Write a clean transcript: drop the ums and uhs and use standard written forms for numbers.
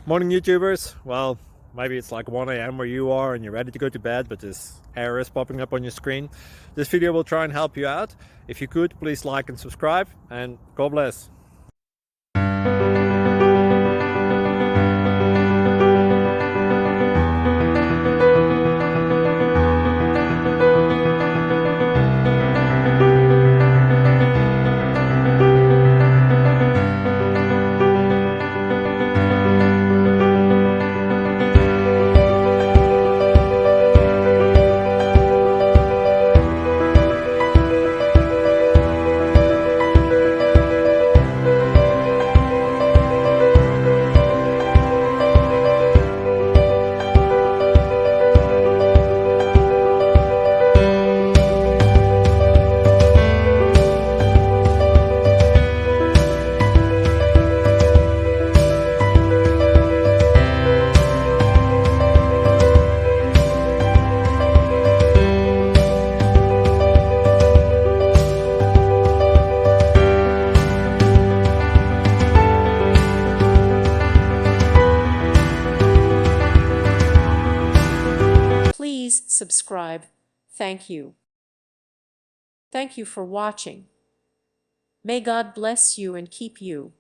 Morning, YouTubers. Well, maybe it's like 1 a.m. where you are and you're ready to go to bed, but this error is popping up on your screen. This video will try and help you out. If you could, please like and subscribe, and God bless. Please subscribe. Thank you. Thank you for watching. May God bless you and keep you.